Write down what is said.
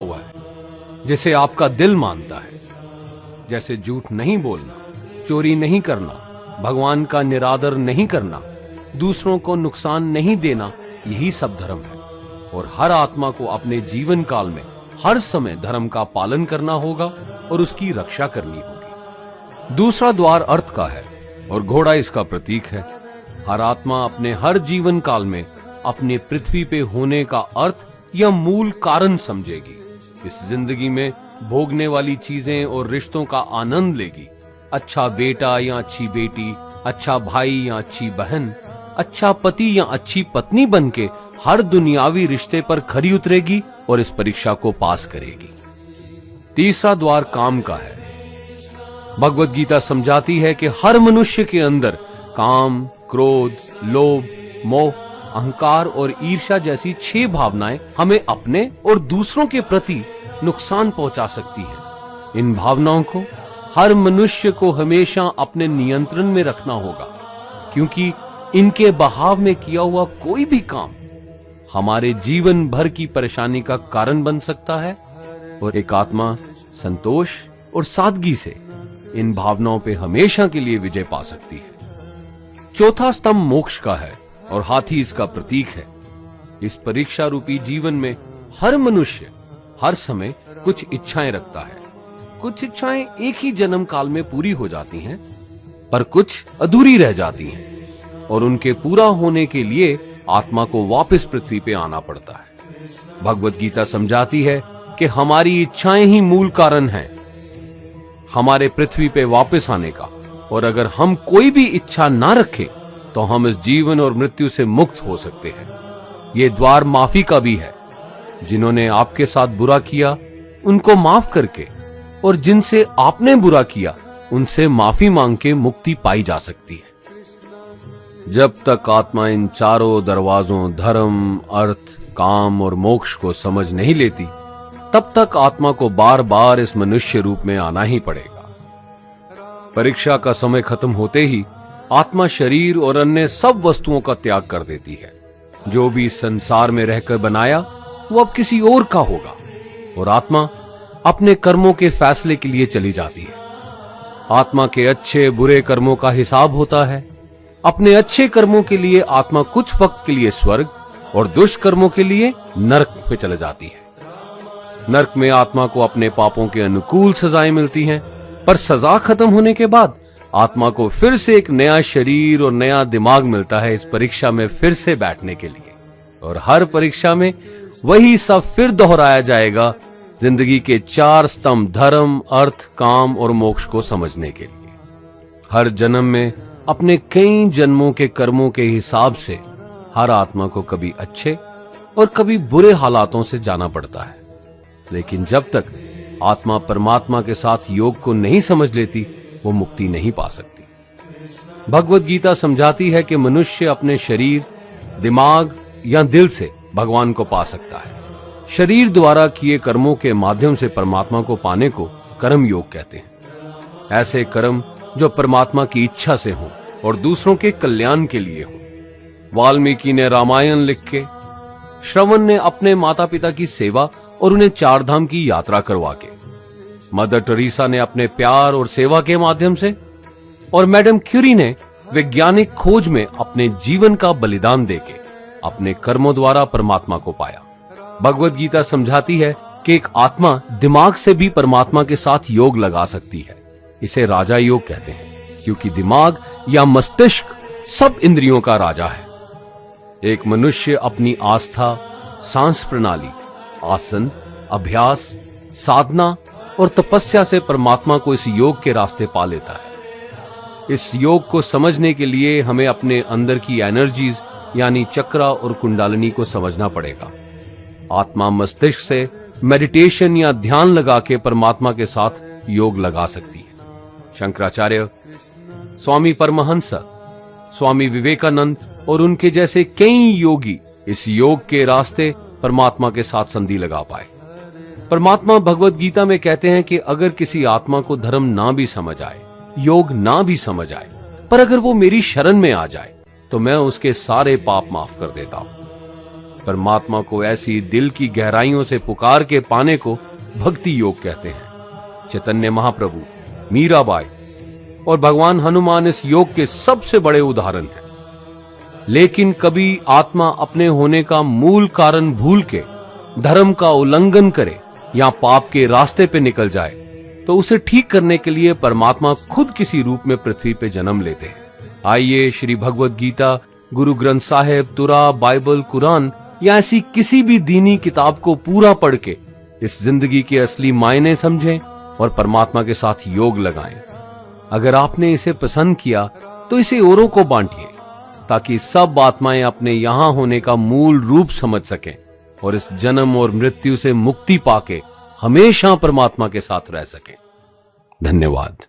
हुआ है जिसे आपका दिल मानता है, जैसे झूठ नहीं बोलना, चोरी नहीं करना, भगवान का निरादर नहीं करना, दूसरों को नुकसान नहीं देना, यही सब धर्म है। और हर आत्मा को अपने जीवन काल में हर समय धर्म का पालन करना होगा और उसकी रक्षा करनी होगी। दूसरा द्वार अर्थ का है और घोड़ा इसका प्रतीक है। हर आत्मा अपने हर जीवन काल में अपने पृथ्वी पे होने का अर्थ या मूल कारण समझेगी। इस जिंदगी में भोगने वाली चीजें और रिश्तों का आनंद लेगी। अच्छा बेटा या अच्छी बेटी, अच्छा भाई या अच्छी बहन, अच्छा पति या अच्छी पत्नी बनके हर दुनियावी रिश्ते पर खरी उतरेगी और इस परीक्षा को पास करेगी। तीसरा द्वार काम का है। भगवत गीता समझाती है कि हर मनुष्य के अंदर काम, क्रोध, लोभ, मोह, अहंकार और ईर्ष्या जैसी 6 भावनाएं हमें अपने और दूसरों के प्रति नुकसान पहुंचा सकती हैं। इन भावनाओं को हर मनुष्य को हमेशा अपने नियंत्रण में रखना होगा, क्योंकि इनके बहाव में किया हुआ कोई भी काम हमारे जीवन भर की परेशानी का कारण बन सकता है। और एक आत्मा संतोष और सादगी से इन भावनाओं पे हमेशा के लिए विजय पा सकती है। चौथा स्तंभ मोक्ष का है और हाथी इसका प्रतीक है। इस परीक्षा रूपी जीवन में हर मनुष्य हर समय कुछ इच्छाएं रखता है। कुछ इच्छाएं एक ही जन्म काल में पूरी हो जाती हैं, पर कुछ अधूरी रह जाती हैं और उनके पूरा होने के लिए आत्मा को वापस पृथ्वी पे आना पड़ता है। भगवत गीता समझाती है कि हमारी इच्छाएं ही मूल कारण हैं हमारे पृथ्वी पे वापस आने का, और अगर हम कोई भी इच्छा ना रखें तो हम इस जीवन और मृत्यु से मुक्त हो सकते हैं। ये द्वार माफी का भी है। जिन्होंने आपके साथ बुरा किया उनको माफ करके और जिनसे आपने बुरा किया उनसे माफी मांग के मुक्ति पाई जा सकती है। जब तक आत्मा इन चारों दरवाजों धर्म, अर्थ, काम और मोक्ष को समझ नहीं लेती, तब तक आत्मा को बार बार इस मनुष्य रूप में आना ही पड़ेगा। परीक्षा का समय खत्म होते ही आत्मा शरीर और अन्य सब वस्तुओं का त्याग कर देती है। जो भी संसार में रहकर बनाया वो अब किसी और का होगा और आत्मा अपने कर्मों के फैसले के लिए चली जाती है। आत्मा के अच्छे बुरे कर्मों का हिसाब होता है। अपने अच्छे कर्मों के लिए आत्मा कुछ वक्त के लिए स्वर्ग और दुष्कर्मों के लिए नरक में चले जाती है। नरक में आत्मा को अपने पापों के अनुकूल सजाएं मिलती हैं, पर सजा खत्म होने के बाद आत्मा को फिर से एक नया शरीर और नया दिमाग मिलता है इस परीक्षा में फिर से बैठने के लिए। और हर परीक्षा में वही सब फिर दोहराया जाएगा, जिंदगी के 4 स्तंभ धर्म, अर्थ, काम और मोक्ष को समझने के लिए। हर जन्म में अपने कई जन्मों के कर्मों के हिसाब से हर आत्मा को कभी अच्छे और कभी बुरे हालातों से जाना पड़ता है। लेकिन जब तक आत्मा परमात्मा के साथ योग को नहीं समझ लेती, वो मुक्ति नहीं पा सकती। भगवत गीता समझाती है कि मनुष्य अपने शरीर, दिमाग या दिल से भगवान को पा सकता है। शरीर द्वारा किए कर्मों के माध्यम से परमात्मा को पाने को कर्म योग कहते हैं। ऐसे कर्म जो परमात्मा की इच्छा से हों और दूसरों के कल्याण के लिए हों। वाल्मीकि ने रामायण लिख के, श्रवण ने अपने माता पिता की सेवा और उन्हें 4 धाम की यात्रा करवा के, मदर टेरेसा ने अपने प्यार और सेवा के माध्यम से, और मैडम क्यूरी ने वैज्ञानिक खोज में अपने जीवन का बलिदान देके अपने कर्मों द्वारा परमात्मा को पाया। भगवत गीता समझाती है कि एक आत्मा दिमाग से भी परमात्मा के साथ योग लगा सकती है। इसे राजा योग कहते हैं, क्योंकि दिमाग या मस्तिष्क सब इंद्रियों का राजा है। एक मनुष्य अपनी आस्था, सांस प्रणाली, आसन, अभ्यास, साधना और तपस्या से परमात्मा को इस योग के रास्ते पा लेता है। इस योग को समझने के लिए हमें अपने अंदर की एनर्जीज यानी चक्रा और कुंडलिनी को समझना पड़ेगा। आत्मा मस्तिष्क से मेडिटेशन या ध्यान लगा के परमात्मा के साथ योग लगा सकती है। शंकराचार्य, स्वामी परमहंस, स्वामी विवेकानंद और उनके जैसे कई योगी इस योग के रास्ते परमात्मा के साथ संधि लगा पाए। परमात्मा भगवत गीता में कहते हैं कि अगर किसी आत्मा को धर्म ना भी समझ आए, योग ना भी समझ आए, पर अगर वो मेरी शरण में आ जाए तो मैं उसके सारे पाप माफ कर देता हूं। परमात्मा को ऐसी दिल की गहराइयों से पुकार के पाने को भक्ति योग कहते हैं। चैतन्य महाप्रभु, मीराबाई और भगवान हनुमान इस योग के सबसे बड़े उदाहरण हैं। लेकिन कभी आत्मा अपने होने का मूल कारण भूल के धर्म का उल्लंघन करे या पाप के रास्ते पे निकल जाए तो उसे ठीक करने के लिए परमात्मा खुद किसी रूप में पृथ्वी पे जन्म लेते हैं। आइए श्री भगवद गीता, गुरु ग्रंथ साहिब, तुरा, बाइबल, कुरान या ऐसी किसी भी दीनी किताब को पूरा पढ़ के इस जिंदगी के असली मायने समझें और परमात्मा के साथ योग लगाएं। अगर आपने इसे पसंद किया तो इसे औरों को बांटिए ताकि सब आत्माएं अपने यहां होने का मूल रूप समझ सकें और इस जन्म और मृत्यु से मुक्ति पाके हमेशा परमात्मा के साथ रह सकें। धन्यवाद।